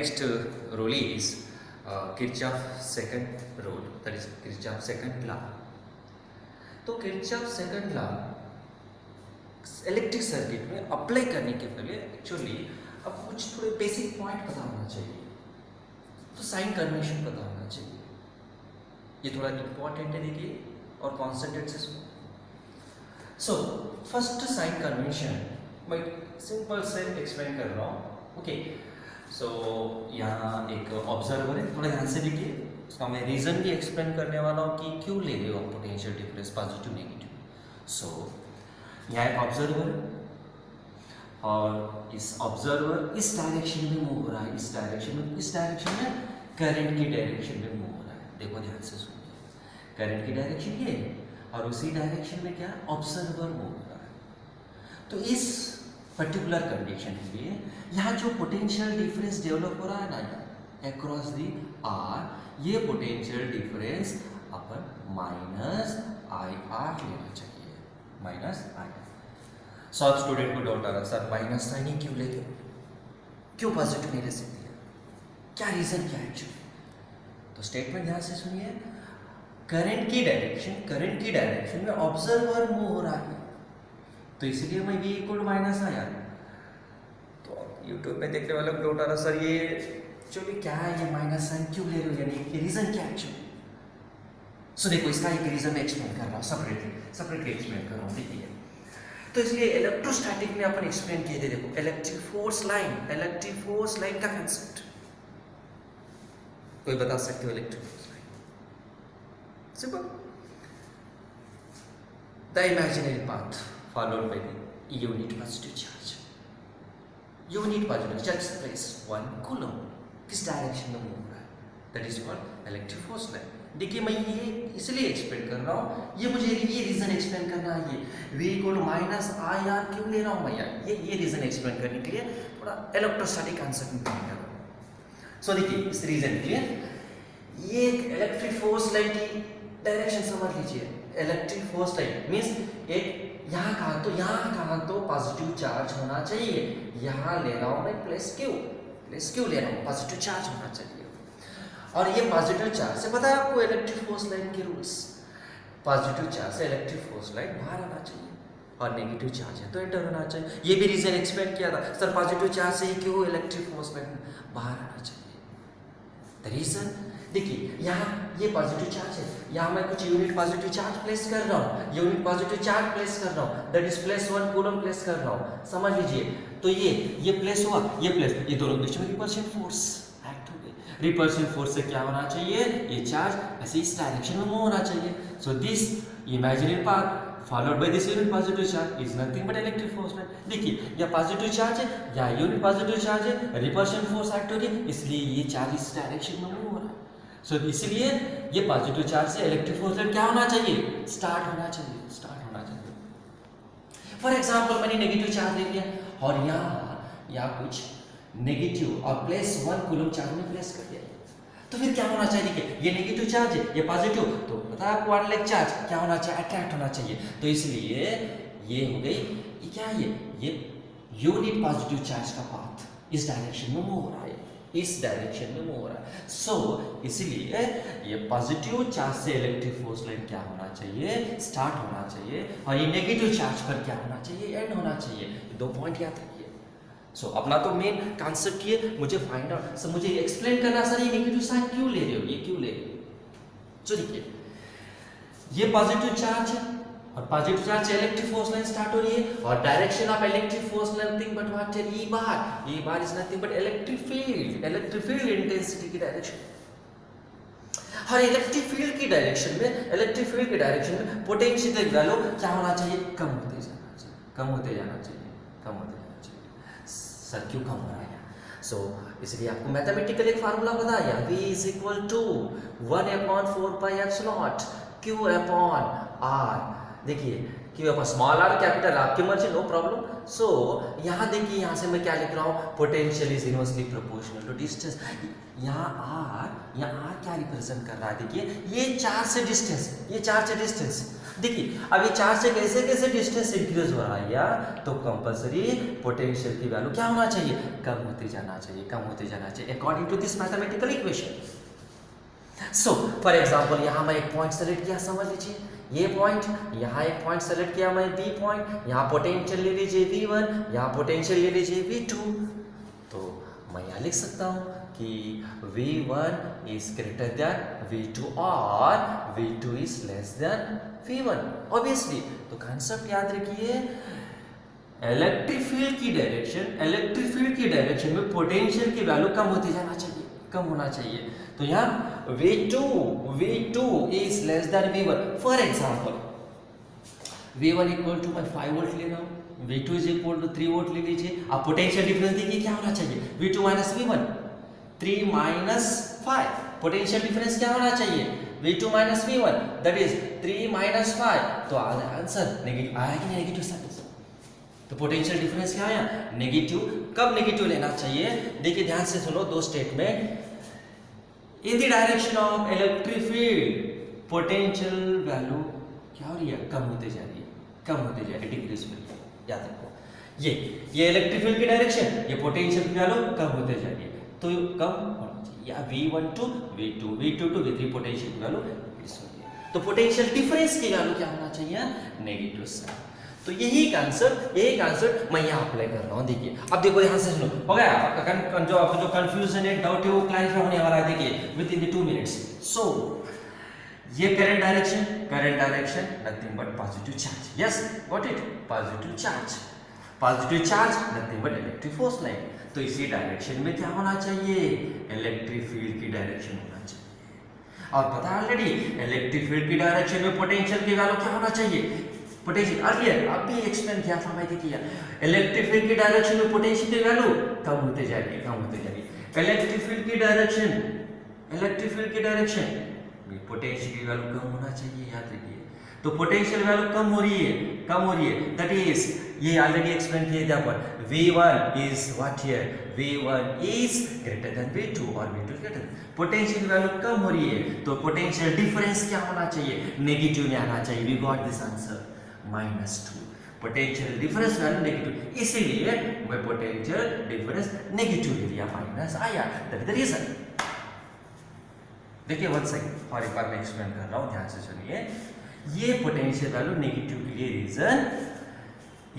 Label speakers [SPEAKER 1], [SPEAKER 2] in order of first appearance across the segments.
[SPEAKER 1] next rule is Kirchhoff second rule, that is Kirchhoff second law. तो Kirchhoff second law electric circuit में apply करने के पहले actually अब कुछ थोड़े बेसिक पॉइंट पता होना चाहिए. तो साइन कन्वेंशन पता होना चाहिए. ये थोड़ा इम्पोर्टेंट है, देखिए और कॉन्सेंट्रेट से सुनो. सो फर्स्ट साइन कन्वेंशन मैं सिंपल से एक्सप्लेन कर रहा हूँ. ओके, सो यहाँ एक ऑब्जर्वर है, थोड़ा ध्यान से देखिए. उसका मैं रीज़न भी एक्सप्लेन करने वाला हूँ कि क्यों ले रहे हो पोटेंशियल डिफरेंस पॉजिटिव नेगेटिव. सो यहाँ एक ऑब्जर्वर है और इस ऑब्जर्वर इस डायरेक्शन में मूव हो रहा है, इस डायरेक्शन में करंट की डायरेक्शन में मूव हो रहा है. देखो ध्यान से सुनिए, करंट की डायरेक्शन ये और उसी डायरेक्शन में क्या ऑब्जर्वर मूव हो रहा है. तो इस पर्टिकुलर कंडीशन के लिए यहाँ जो पोटेंशियल डिफरेंस डेवलप हो रहा है ना अक्रॉस दी आर, ये potential difference upon minus I R लेना चाहिए, माइनस आई. सब स्टूडेंट को डाउट आ रहा, सर माइनस साइन ही क्यों ले रहे हो, क्यों पॉजिटिव नहीं ले सकती है, क्या रीजन क्या है एक्चुअली. तो स्टेटमेंट ध्यान से सुनिए. करंट की डायरेक्शन में ऑब्जर्वर मूव हो रहा है, तो इसलिए मैं v इक्वल माइनस आया. तो यूट्यूब में देखने वाले को डाउट आ रहा, सर ये एक्चुअली क्या है, ये माइनस साइन क्यों ले रहे हो, यानी ये रीजन क्या है एक्चुअली. सो देखो इसका एक रीजन मैं एक्सप्लेन कर रहा हूँ, सेपरेटली एक्सप्लेन कर रहा हूँ. देखिए तो इसलिए इलेक्ट्रोस्टैटिक में अपन एक्सप्लेन किए थे. देखो इलेक्ट्रिक फोर्स लाइन का कंसेप्ट कोई बता सकते हो. Electric force line simple, the imaginary path followed by the unit positive charge. Unit positive charge place 1 coulomb किस डायरेक्शन में मूव हो रहा है, that is called electric force line. देखिए मैं ये इसलिए एक्सप्लेन कर रहा हूँ, ये मुझे ये रीजन एक्सप्लेन करना है. ये v equal minus I R क्यों ले रहा हूँ मैं यार, ये रीजन एक्सप्लेन करने के लिए थोड़ा इलेक्ट्रोस्टैटिक कांसेप्ट में काम कर रहा हूँ. सो देखिए इस रीजन के लिए ये इलेक्ट्रिक फोर्स लाइन की डायरेक्शन समझ लीजिए. इलेक्ट्रिक फोर्स लाइन मीन्स एक यहाँ कहाँ तो पॉजिटिव चार्ज होना चाहिए. यहाँ ले रहा हूँ मैं प्लस क्यू ले रहा हूँ, पॉजिटिव चार्ज होना चाहिए. और ये पॉजिटिव चार्ज से पता है आपको इलेक्ट्रिक फोर्स लाइन के रूल्स. पॉजिटिव चार्ज से इलेक्ट्रिक फोर्स लाइन बाहर आना चाहिए और नेगेटिव चार्ज है तो एंटर होना चाहिए. ये भी रीजन एक्सप्लेन किया था, सर पॉजिटिव चार्ज से ही क्यों इलेक्ट्रिक फोर्स लाइन बाहर आना चाहिए. द रीजन देखिए यहाँ ये पॉजिटिव चार्ज है, यहाँ मैं कुछ यूनिट पॉजिटिव चार्ज प्लेस कर रहा हूँ, that is plus 1 coulomb place कर रहा हूँ. समझ लीजिए तो ये प्लेस हुआ, ये दोनों बीच में रिपल्शन फोर्स एक्ट हो गई. रिपल्शन फोर्स से क्या होना चाहिए, ये चार्ज ऐसे इस डायरेक्शन में मूव होना चाहिए. So this imaginary part followed by this unit positive charge is nothing but electric force line. देखिए या पॉजिटिव चार्ज है या यूनिट पॉजिटिव चार्ज है, रिपल्शन फोर्स एक्ट हो रही है, इसलिए ये चार्ज इस डायरेक्शन में मूव हो रहा है. सो इसलिए ये पॉजिटिव चार्ज से इलेक्ट्रिक फोर्स लाइन क्या होना चाहिए, स्टार्ट होना चाहिए. फॉर एग्जांपल मैंने नेगेटिव चार्ज ले लिया और यहाँ कुछ नेगेटिव और प्लस 1 कूलम चार्ज में प्लेस कर दिया, तो फिर क्या होना चाहिए कि ये नेगेटिव चार्ज है, ये पॉजिटिव, तो पता है आपको इलेक्ट्रिक चार्ज क्या होना चाहिए, अट्रैक्ट होना चाहिए. तो इसलिए ये हो गई, ये क्या है, ये यूनिट पॉजिटिव चार्ज का पाथ इस डायरेक्शन में मूव हो रहा है, सो इसलिए ये पॉजिटिव चार्ज से इलेक्ट्रिक फोर्स लाइन क्या होना चाहिए, स्टार्ट होना चाहिए, और ये नेगेटिव चार्ज पर क्या होना चाहिए, एंड होना चाहिए. 2 पॉइंट याद रखिए. सो अपना तो मेन कॉन्सेप्ट ये मुझे फाइंड आउट, सर मुझे एक्सप्लेन करना, सर ये नेगेटिव साइन क्यों ले रहे हो, ये क्यों ले रहे हो. तो देखिए ये पॉजिटिव चार्ज है और पॉजिटिव चार्ज से इलेक्ट्रिक फोर्स लाइन स्टार्ट हो रही है और direction of electric force nothing but what है, E bar is nothing but electric field intensity की डायरेक्शन. और इलेक्ट्रिक फील्ड की डायरेक्शन में पोटेंशियल वैल्यू क्या होना चाहिए, कम होते जाना चाहिए. सर क्यों कम हो रहा है. सो इसलिए आपको मैथमेटिकल एक फार्मूला बताया, v is equal to 1/4 pi epsilon q upon r. देखिए q अपॉन स्मॉल r कैपिटल आपकी मर्जी, नो प्रॉब्लम. सो यहाँ देखिए, यहाँ से मैं क्या लिख रहा हूँ, potential is inversely proportional to distance. यहाँ r क्या रिप्रेजेंट कर रहा है, देखिए ये चार्ज से डिस्टेंस, देखिए अब ये चार्ज से कैसे कैसे डिस्टेंस इंक्रीज हो रहा है या तो कंपल्सरी पोटेंशियल की वैल्यू क्या होना चाहिए, कम होते जाना चाहिए, कम होते जाना चाहिए according to this mathematical equation. So for example यहाँ मैं एक पॉइंट सेलेक्ट किया, समझ लीजिए ये पॉइंट, यहाँ एक पॉइंट सेलेक्ट किया मैं बी पॉइंट, यहाँ पोटेंशियल ले लीजिए V1, यहाँ पोटेंशियल ले लीजिए V2। तो मैं यहाँ लिख सकता हूँ कि V1 is greater than V2 और V2 is less than V1 obviously. तो कंसेप्ट याद रखिए, इलेक्ट्रिक फील्ड की डायरेक्शन में पोटेंशियल की वैल्यू कम होती जाना चाहिए, कम होना चाहिए। तो यहाँ V2 is less than V1। For example V1 equal to मैं 5 वोल्ट ले रहा हूँ, V2 is equal to 3 volt ले लीजिए। आप पोटेंशियल डिफरेंस देखिए क्या होना चाहिए, V2 minus V1, 3 minus 5, potential difference क्या होना चाहिए, V2 minus V1 that is 3 minus 5। तो आंसर नेगेटिव आया कि नेगेटिव साइन। तो पोटेंशियल डिफरेंस क्या आया, नेगेटिव। कब नेगेटिव लेना चाहिए, देखिए ध्यान से सुनो, दो statement. In the direction of electric field potential value क्या हो रही है, कम होते जा रही है, कम होते जा रही है, डिक्रीज हो रही है। याद रखो ये इलेक्ट्रिक फील्ड की डायरेक्शन, ये पोटेंशियल की वैल्यू कम होते जा रही है, तो कम होना चाहिए। या V1 to V2, V2 to V3 potential की वैल्यू डिक्रीज हो रही है, तो पोटेंशियल डिफरेंस की वैल्यू क्या होना चाहिए, नेगेटिव साइन। तो यही कंसेप्ट मैं यहाँ अप्लाई कर रहा हूँ। देखिए अब देखो यहाँ से सुनो, हो गया आपका जो कंफ्यूजन है, डाउट है, वो क्लैरिफाई होने वाला है। देखिए विद इन द 2 मिनट्स। सो ये current direction nothing but positive charge, yes got it, positive charge nothing but electric force line. तो इसी डायरेक्शन में क्या होना चाहिए, इलेक्ट्रिक फील्ड की डायरेक्शन होना चाहिए। और पता ऑलरेडी इलेक्ट्रिक फील्ड की डायरेक्शन में पोटेंशियल की वैल्यू क्या होना चाहिए, पोटेंशियल अर्लियर अभी एक्सप्लेन किया था, मैं देखिए इलेक्ट्रिक फील्ड की डायरेक्शन में पोटेंशियल की वैल्यू कम होते जा रही है, कम होते जा रही है। इलेक्ट्रिक फील्ड की डायरेक्शन में पोटेंशियल की वैल्यू कम होना चाहिए, याद रखिए। तो पोटेंशियल वैल्यू कम हो रही है, दैट इज ये ऑलरेडी एक्सप्लेन किया था पर V1 is what here, V1 is greater than V2 और V2 ग्रेटर। पोटेंशियल वैल्यू कम हो रही है, तो पोटेंशियल डिफरेंस क्या होना चाहिए, नेगेटिव में आना चाहिए। We got this answer -2, potential difference value negative, इसीलिए मैं पोटेंशियल डिफरेंस नेगेटिव ले लिया, माइनस आया, दैट इज द रीजन। देखिए वन सेकंड और एक बार मैं एक्सप्लेन कर रहा हूं, ध्यान से सुनिए। ये पोटेंशियल वैल्यू नेगेटिव के लिए रीजन,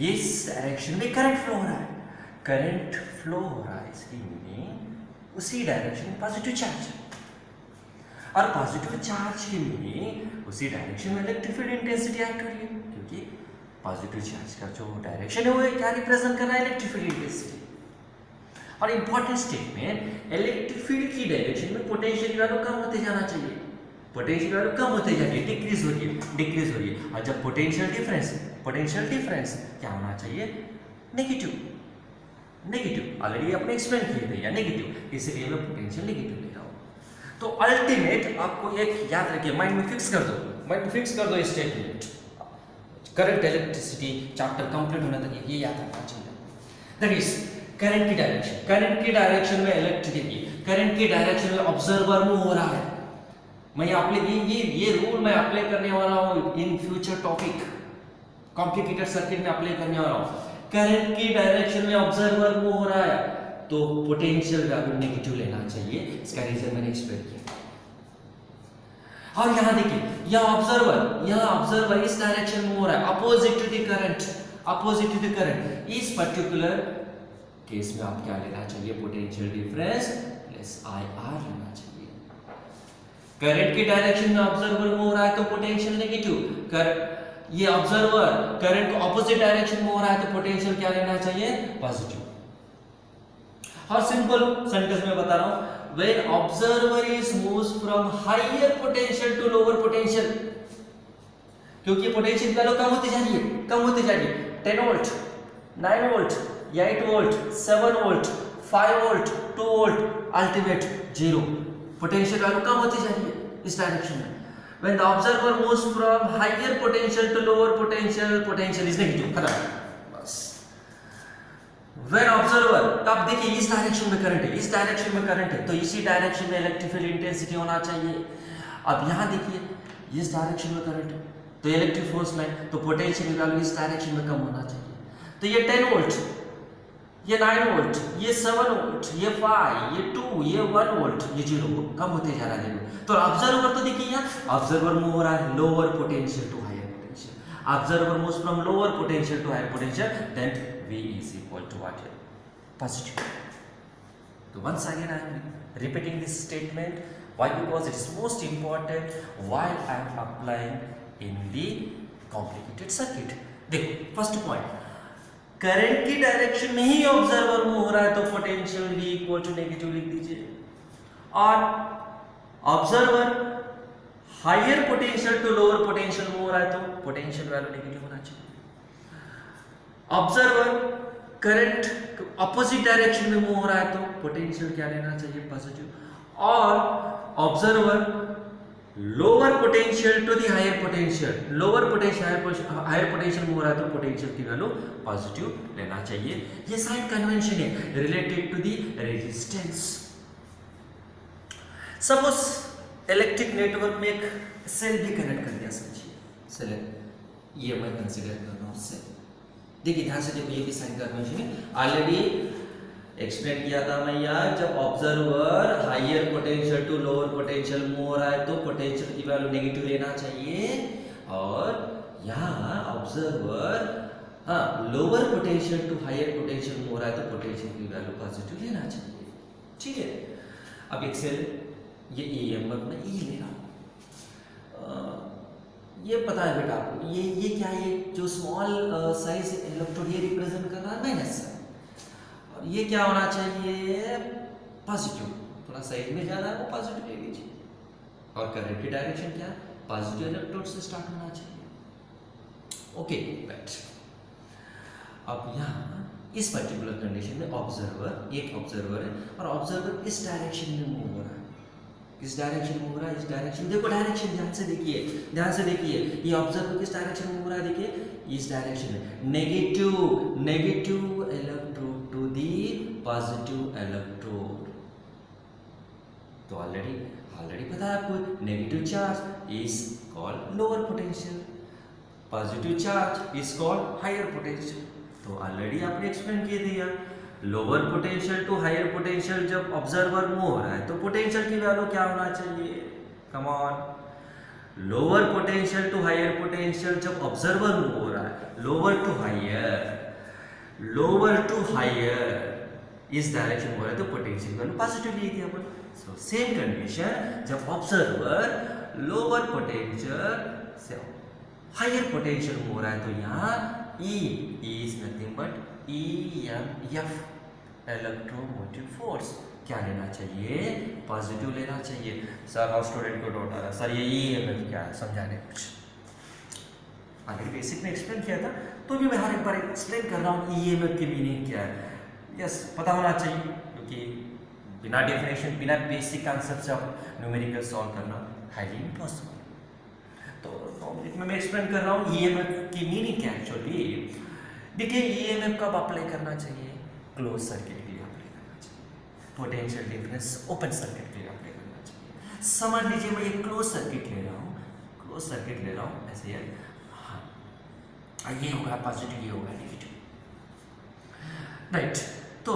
[SPEAKER 1] इस डायरेक्शन में करंट फ्लो हो रहा है, इसकी मीनिंग उसी डायरेक्शन में पॉजिटिव चार्ज, और पॉजिटिव चार्ज की मीनिंग उसी डायरेक्शन में इलेक्ट्रिक फील्ड इंटेंसिटी एक्ट हो रही है, क्योंकि पॉजिटिव चार्ज का जो डायरेक्शन है वो क्या रिप्रेजेंट कर रहा है, इलेक्ट्रिक फील्ड इंटेंसिटी। और इंपॉर्टेंट स्टेटमेंट, इलेक्ट्रिक फील्ड की डायरेक्शन में पोटेंशियल वैल्यू कम होते जाना चाहिए, पोटेंशियल वैल्यू कम होते जा रही है, डिक्रीज हो रही है। और जब पोटेंशियल डिफरेंस क्या होना चाहिए, नेगेटिव। ऑलरेडी आपने एक्सप्लेन किए थे या नेगेटिव, इसलिए मैं पोटेंशियल नेगेटिव ले रहा हूँ। तो अल्टीमेट आपको एक याद रखिए, माइंड में फिक्स कर दो statement, current electricity chapter complete होने तक ये याद रखना चाहिए। दैट इज करंट की डायरेक्शन में इलेक्ट्रिक, करंट की डायरेक्शन में ऑब्जर्वर मूव हो रहा है। मैं ये रूल मैं अप्लाई करने वाला हूँ in future topic, complicated circuit में अप्लाई करने वाला हूँ। करंट की डायरेक्शन में ऑब्जर्वर मूव हो रहा है, तो पोटेंशियल वैल्यू नेगेटिव लेना चाहिए, इसका रीजन मैंने एक्सप्लेन किया। और यहाँ देखिए, यह ऑब्जर्वर इस डायरेक्शन में हो रहा है, अपोजिट टू द करंट। इस पर्टिकुलर केस में आप क्या लेना चाहिए, पोटेंशियल डिफरेंस प्लस IR लेना चाहिए। करंट की डायरेक्शन में ऑब्जर्वर मूव हो रहा है तो पोटेंशियल नेगेटिव, ये ऑब्जर्वर करंट को ऑपोजिट डायरेक्शन में हो रहा है तो पोटेंशियल क्या लेना चाहिए, पॉजिटिव। और सिंपल सेंटेंस में बता रहा हूं, when observer is moves from higher potential to lower potential, क्योंकि पोटेंशियल वैल्यू कम होती जा रही है, 10 volt, 9 volt, 8 volt, 7 volt, 5 volt, 2 volt, ultimate 0, potential value कम होती जा रही है इस डायरेक्शन में। When the observer moves from higher potential to lower potential is negative, खत्म बस। When observer, तब देखिए इस डायरेक्शन में करंट है, तो इसी डायरेक्शन में इलेक्ट्रिक फील्ड इंटेंसिटी होना चाहिए। अब यहाँ देखिए इस डायरेक्शन में करंट है, तो इलेक्ट्रिक फोर्स लाइन, तो पोटेंशियल वैल्यू इस डायरेक्शन में कम होना चाहिए। तो ये 10 वोल्ट, ये 9 वोल्ट, ये 7 वोल्ट, ये 5, ये 2, ये 1 वोल्ट, ये 0 कम होते जा रहा है। तो ऑब्जर्वर तो देखिए यहाँ ऑब्जर्वर मूव हो रहा है lower potential to higher potential. Observer moves from lower potential to higher potential, then V is equal to what? Positive. So once again I am repeating this statement. Why? Because it is most important while I am applying in the complicated circuit. देखो first point, current की direction में ही observer move हो रहा है तो potential V equal to negative लिख दीजिए। और observer higher potential to lower potential move हो रहा है तो पोटेंशियल वैल्यू नेगेटिव होना चाहिए। ऑब्जर्वर करंट अपोजिट डायरेक्शन में मूव हो रहा है तो पोटेंशियल क्या लेना चाहिए? पॉजिटिव। और observer lower potential to the higher potential, lower potential higher potential move हो रहा है तो पोटेंशियल की वैल्यू पॉजिटिव लेना चाहिए। ये साइन कन्वेंशन है related to the resistance. Suppose electric network में एक सेल भी कनेक्ट कर दिया, समझिए सेल, ये मैं कंसीडर कर रहा हूँ सेल। देखिए ध्यान से देखो, ये भी साइन कन्वेंशन है, ऑलरेडी एक्सप्लेन किया था मैं यार। जब observer higher potential to lower potential move हो रहा है तो पोटेंशियल की वैल्यू नेगेटिव लेना चाहिए। और यहाँ observer lower potential to higher potential move हो रहा है तो पोटेंशियल की वैल्यू पॉजिटिव लेना चाहिए। ठीक है, अब एक सेल ये EMF में E ले रहा हूँ, ये पता है बेटा आपको, ये क्या है, जो स्मॉल साइज इलेक्ट्रोड ये रिप्रेजेंट कर रहा है माइनस है, और ये क्या होना चाहिए? पॉजिटिव। थोड़ा साइज में ज्यादा है वो पॉजिटिव ले लीजिए। और करंट की डायरेक्शन क्या? पॉजिटिव इलेक्ट्रोड से स्टार्ट होना चाहिए। Okay right. अब यहाँ इस पर्टिकुलर कंडीशन में ऑब्जर्वर, एक ऑब्जर्वर है और ऑब्जर्वर इस डायरेक्शन में मूव हो रहा है, इस डायरेक्शन मूव हो रहा है, इस डायरेक्शन, देखो डायरेक्शन ध्यान से देखिए, ध्यान से देखिए, ये ऑब्जर्वर किस डायरेक्शन में मूव हो रहा है? देखिए इस डायरेक्शन में, negative electrode to the positive electrode. तो ऑलरेडी पता है आपको, negative charge is called lower potential, positive charge is called higher potential. तो ऑलरेडी आपने एक्सप्लेन किए दिया, lower potential to higher potential जब ऑब्जर्वर मूव हो रहा है तो पोटेंशियल की वैल्यू क्या होना चाहिए? Come on, lower potential to higher potential जब ऑब्जर्वर मूव हो रहा है, लोअर टू हायर इस डायरेक्शन हो रहा है तो पोटेंशियल वैल्यू पॉजिटिव ली थी अपन। सो सेम कंडीशन, जब ऑब्जर्वर लोअर पोटेंशियल से हायर पोटेंशियल मूव हो रहा है तो यहाँ E is nothing but EMF, electromotive force, क्या लेना चाहिए? पॉजिटिव लेना चाहिए। सर और स्टूडेंट को डाउट आ रहा, सर ये EMF क्या है, समझाने कुछ आगे बेसिक में एक्सप्लेन किया था, तो भी मैं हर एक बार एक्सप्लेन कर रहा हूँ EMF की मीनिंग क्या है। यस, पता होना चाहिए, क्योंकि बिना डेफिनेशन, बिना बेसिक कॉन्सेप्ट से आप न्यूमेरिकल सॉल्व करना हाईली इम्पॉसिबल। तो मैं एक्सप्लेन कर रहा हूँ EMF की मीनिंग क्या एक्चुअली। देखिए EMF कब अप्लाई करना चाहिए? क्लोज सर्किट के लिए अप्लाई करना चाहिए, पोटेंशियल डिफरेंस ओपन सर्किट के लिए अप्लाई करना चाहिए। समझ लीजिए मैं ये क्लोज सर्किट ले रहा हूँ, ऐसे है, हाँ ये होगा पॉजिटिव, ये होगा नेगेटिव, राइट। तो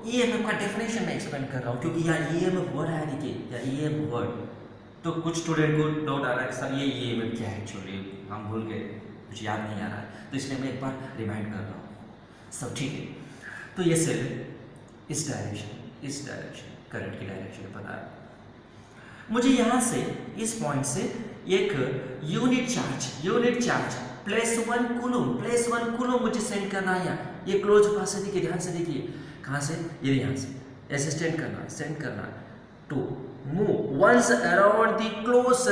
[SPEAKER 1] EMF का डेफिनेशन मैं एक्सप्लेन कर रहा हूँ, क्योंकि यहाँ EMF वर्ड है, देखिए या EMF वर्ड, तो कुछ स्टूडेंट को डाउट आ रहा है कि सर ये EMF क्या है एक्चुअली, हम भूल गए, कुछ याद नहीं आ रहा है, तो इसलिए मैं एक बार रिमाइंड कर रहा हूँ। सब ठीक है, तो ये सेल इस डायरेक्शन करंट की डायरेक्शन पता है मुझे। यहाँ से इस पॉइंट से एक यूनिट चार्ज +1 कूलम मुझे सेंड करना है। ये क्लोज पास से देखिए, ध्यान से देखिए, कहाँ से? ये यहाँ से ऐसे सेंड करना है to move once around the closed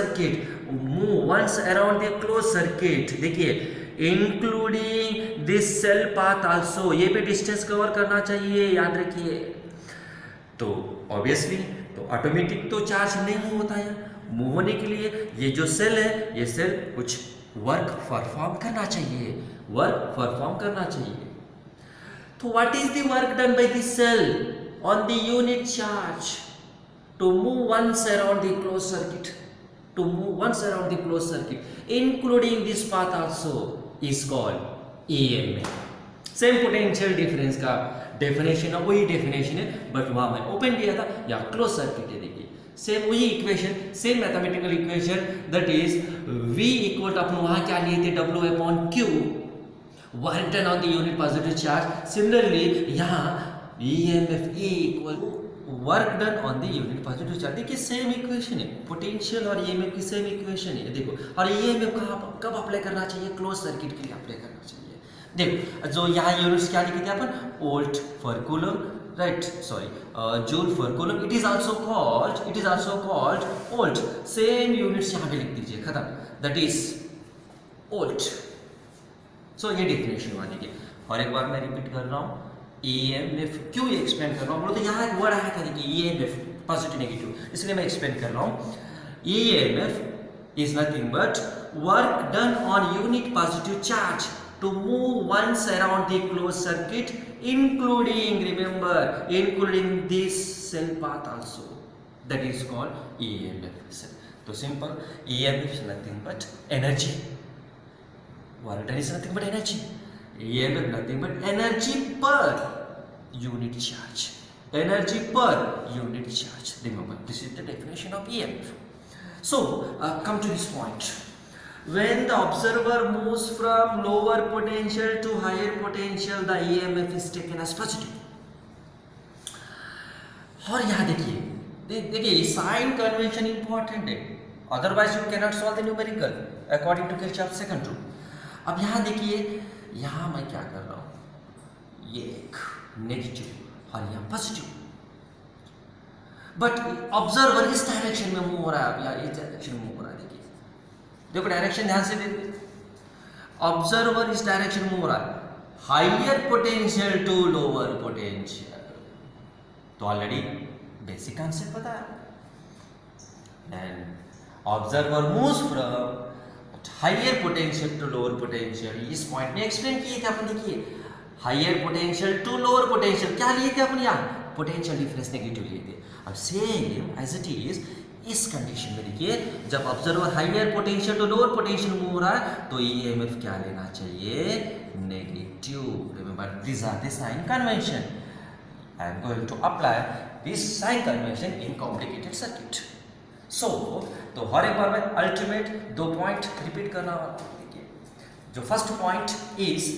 [SPEAKER 1] circuit, देखिए including this cell path also, ये भी डिस्टेंस कवर करना चाहिए, याद रखिए। तो ऑब्वियसली तो ऑटोमेटिक तो चार्ज नहीं होता है, मूव होने के लिए ये जो सेल है, ये सेल कुछ वर्क परफॉर्म करना चाहिए। तो what is the work done by this cell on the unit charge to move once around the closed circuit? to move once around the closed circuit, including this path also, is called EMF. Same potential difference का definition है, वही definition है, but वहां मैं open दिया था, या close circuit है. देखिए सेम वही equation, same mathematical equation, that is V equal to अपन वहां क्या लिए थे, W/Q, work done on the unit positive charge. Similarly यहाँ EMF E equal to work done on the unit positive charge. देखिए सेम इक्वेशन है, potential और EMF की सेम इक्वेशन है. देखो, और EMF कब अप्लाई करना चाहिए, क्लोज सर्किट के लिए अप्लाई करना चाहिए. देखो जो यहाँ यूनिट्स क्या लिखे थे अपन, volt for coulomb, right, sorry, joule for coulomb. It is also called volt. Same units यहाँ पे लिख दीजिए, खत्म. That is volt. सो ये डेफिनेशन हुआ. देखिए और एक बार मैं रिपीट कर रहा हूँ, EMF क्यों एक्सप्लेन कर रहा हूँ, बोलो तो यहाँ एक वर्ड आया था, देखिए EMF पॉजिटिव नेगेटिव, इसलिए मैं एक्सप्लेन कर रहा हूँ. EMF is nothing but work done on unit positive charge to move once around the closed circuit, including, remember, including this cell path also. That is called EMF. So simple, EMF is nothing but energy. Work done is nothing but energy. EMF nothing but energy per unit charge. Energy per unit charge. Remember, this is the definition of EMF. So come to this point. When the observer moves from lower potential to higher potential, the EMF is taken as positive. और यहाँ देखिए sign convention important है, otherwise you cannot solve the numerical according to Kirchhoff second rule. अब यहाँ देखिए, यहाँ मैं क्या कर रहा हूँ, ये एक नेगेटिव और यहाँ पॉजिटिव, बट ऑब्जर्वर इस डायरेक्शन में मूव हो रहा है, अब यार इस डायरेक्शन में मूव हो रहा है. देखो डायरेक्शन ध्यान से देखिए, ऑब्जर्वर इस डायरेक्शन में हो रहा है, higher potential to lower potential. तो ऑलरेडी बेसिक कॉन्सेप्ट पता है. And observer moves from higher potential to lower potential. इस पॉइंट में एक्सप्लेन किए थे अपन. देखिए higher potential to lower potential क्या लिए थे अपन, यहाँ पोटेंशियल डिफरेंस नेगेटिव लिए थे. अब सेम एज इट इज इस कंडीशन में देखिए, जब observer higher potential to lower potential move हो रहा है, तो EMF क्या लेना चाहिए, negative. Remember this are the sign convention. I am going to apply this sign convention in complicated circuit. So तो हर एक बार मैं अल्टीमेट 2 पॉइंट रिपीट करना. देखिए जो फर्स्ट पॉइंट इज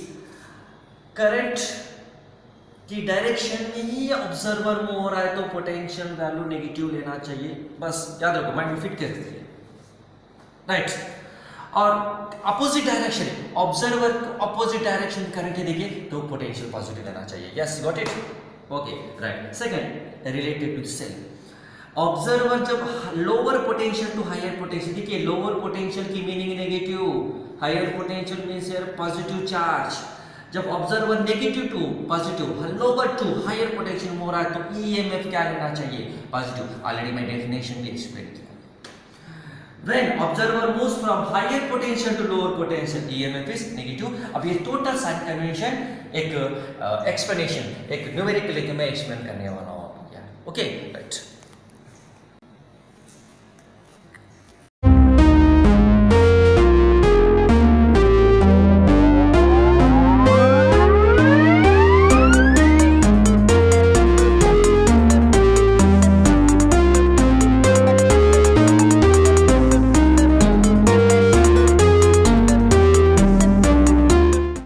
[SPEAKER 1] करंट की डायरेक्शन में ही ऑब्जर्वर मूव हो रहा है, तो पोटेंशियल वैल्यू नेगेटिव लेना चाहिए. बस याद रखो, माइंड में फिट कर दीजिए, राइट. और opposite direction, observer opposite direction current है देखिए, तो पोटेंशियल पॉजिटिव लेना चाहिए. Yes, got it, okay, right. Second related to cell, observer जब lower potential to higher potential, देखिए लोअर पोटेंशियल की meaning negative, higher potential means positive charge. जब observer negative to positive, lower to higher potential में हो रहा है, तो EMF क्या लेना चाहिए, पॉजिटिव. ऑलरेडी मैं डेफिनेशन भी एक्सप्लेन किया. When observer moves from higher potential to lower potential, EMF is negative. अब ये टोटल साइन कन्वेंशन एक एक्सप्लेनेशन, एक न्यूमेरिकल मैं एक्सप्लेन करने वाला हूँ. ओके,